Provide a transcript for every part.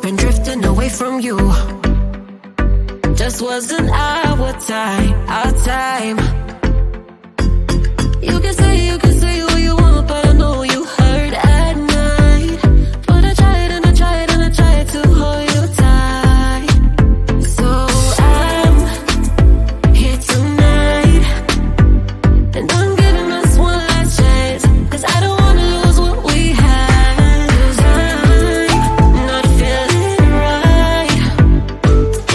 been drifting away from you. Just wasn't our time, our time. You can say what you want, but I know you hurt at night. But I tried and I tried and I tried to hold you tight. So I'm here tonight, and I'm giving us one last chance, 'cause I don't wanna lose what we had. 'Cause I'm not feeling right,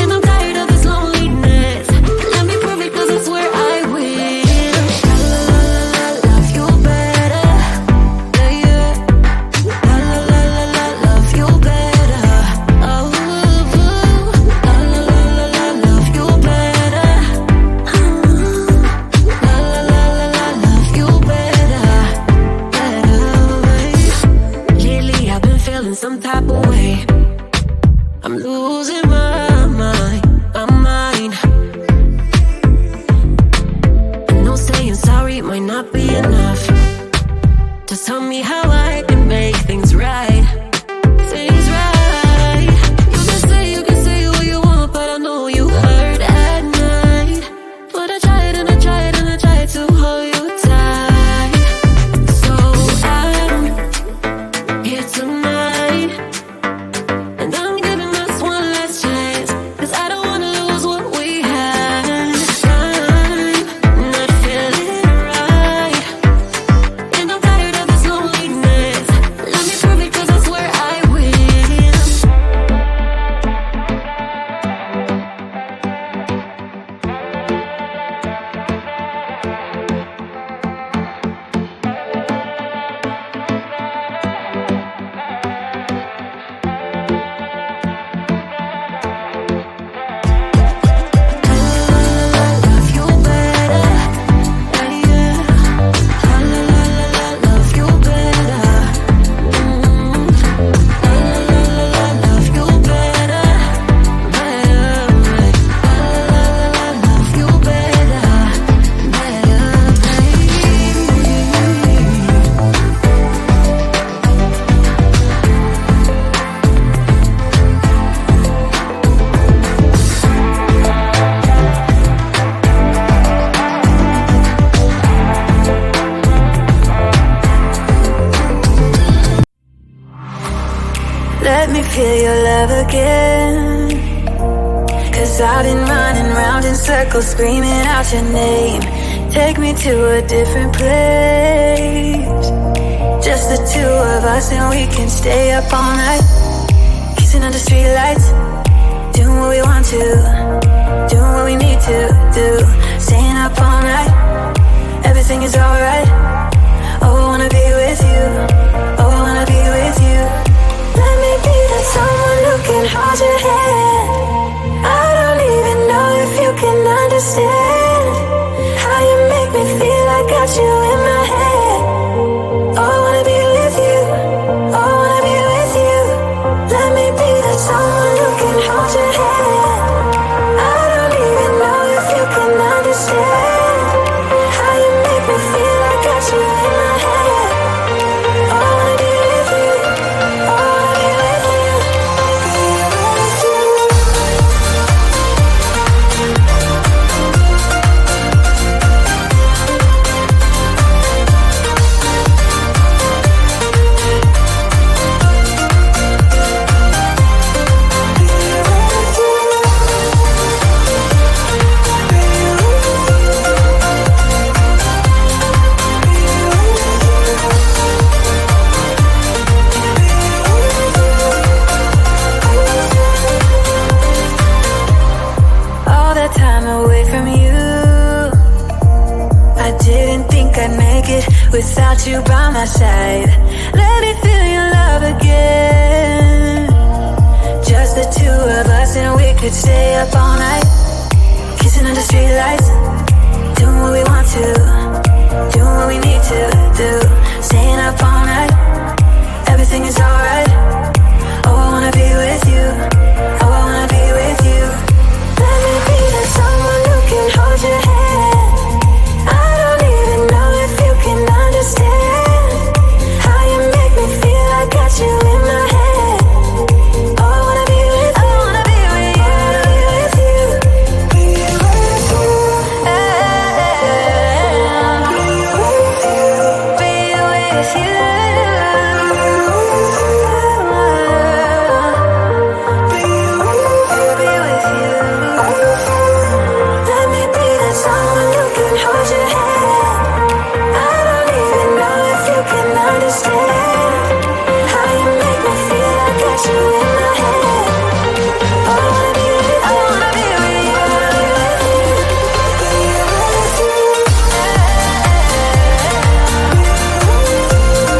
and I'm tired of this loneliness. Let me prove it, 'cause I swear I will. Love you better, yeah, yeah. Love you better, oh, love you better, love you better, Lately I've been feeling some type of way. I'm losing my mind, my mind. I know saying sorry might not be enough. Just tell me how I can make things right, things right. You can say what you want, but I know you hurt at night. But I tried and I tried and I tried to hold you tight. So I'm here tonight, and I'm giving us one last chance, 'cause I don't wanna lose what we had. I'm not feeling right, and I'm tired of this loneliness. Let me prove it, 'cause I swear I will. Love you better, yeah, yeah. Love you better, love you better, love you better, Let me feel your love again, 'cause I've been running round in circles screaming out your name. Take me to a different place, just the two of us, and we can stay up all night, kissing under streetlights, doing what we want to, doing what we need to do, staying up all night, everything is alright. Oh, I wanna be with you, oh, I wanna be with you. Let me be that someone who can hold your hand. I don't even know if you can understand how you make me feel. I got you in my head. Oh, I wanna be with you, oh, I wanna be with you. Let me be that someone who can hold your hand. I don't even know if you can understand how you make me feel. I got you in my head. Oh, I wanna be with you, oh, I wanna be with you. All that time away from you, I didn't think I'd make it without you by my side. Let me feel your love again, just the two of us, and we could stay up all night, kissing under streetlights, doing what we want to, doing what we need to do, staying up all night, everything is alright. Oh, I wanna be with you, oh, I wanna be with you. Let me be that someone who can hold your hand. I don't even know if you can understand how you make me feel. I got you in my head. Oh, I wanna with you. Be with you. Let me be that someone who can hold your hand. I don't even know if you can understand how you make me feel. I got you in my head. I wanna be with you. I wanna be with you. Be with you.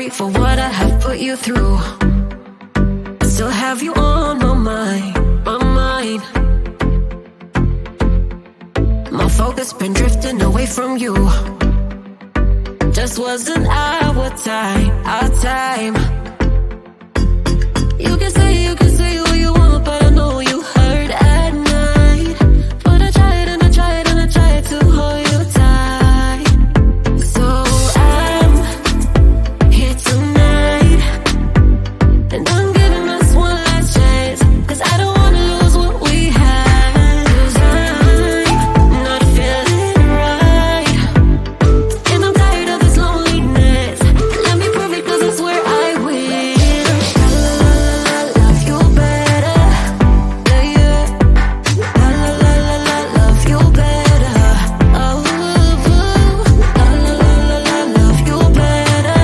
sorry for what I have put you through. I still have you on my mind, my mind. My focus been drifting away from you. Just wasn't our time, our time. You can say what you want, but I know you hurt at night. But I tried and I tried and I tried to hold you tight. So I'm here tonight, and I'm giving us one last chance, 'cause I don't wanna lose what we had. 'Cause I'm not feeling right, and I'm tired of this loneliness. Let me prove it, 'cause I swear I will. Love you better, yeah, yeah. Love you better, oh, love you better, love you better,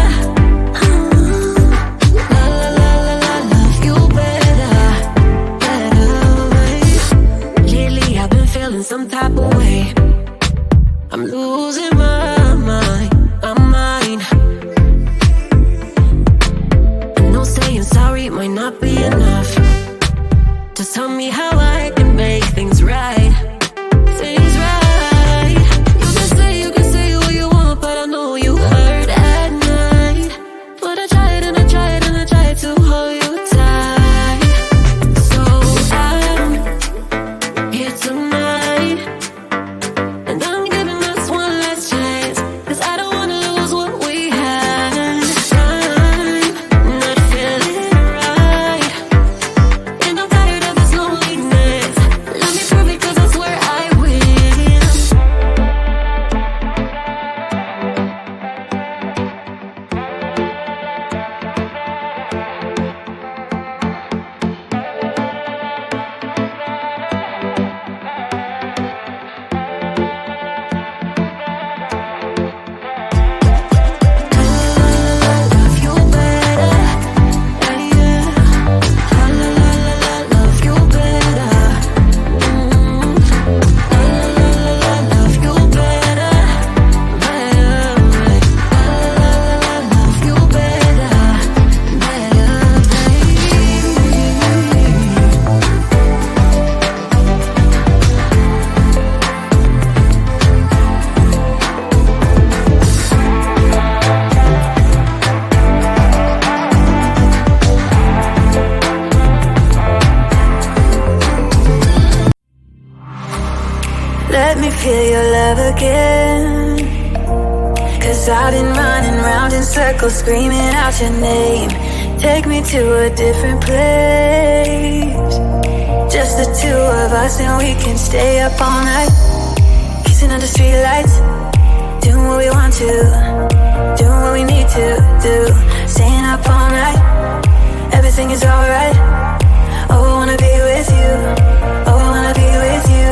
better. Lately I've been feeling some type of way. I'm losing my mind, my mind. I know saying sorry might not be enough. Just tell me how I can make things right, things right. You can say what you want, but I know you hurt at night. But I tried and I tried and I tried to hold you tight. So I'm here tonight, and I'm giving us one last chance, 'cause I don't wanna lose what we had. I'm not feeling right, and I'm tired of this loneliness. Let me prove it, 'cause I swear I will. Love you better, yeah, yeah. Love you better, love you better, better. Love you better, Let me feel your love again, 'cause I've been running round in circles, screaming out your name. Take me to a different place, just the two of us, and we can stay up all night, kissing under streetlights, doing what we want to, doing what we need to do, staying up all night. Everything is alright. Oh, I wanna be with you. Oh, I wanna be with you.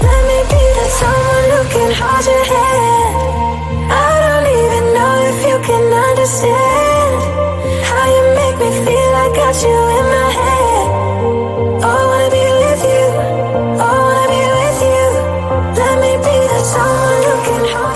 Let me be that someone who can hold your hand. I don't even know if you can understand how you make me feel. I got you in my head. Oh, I wanna be with you. Oh, I wanna be with you. Let me be that someone who can hold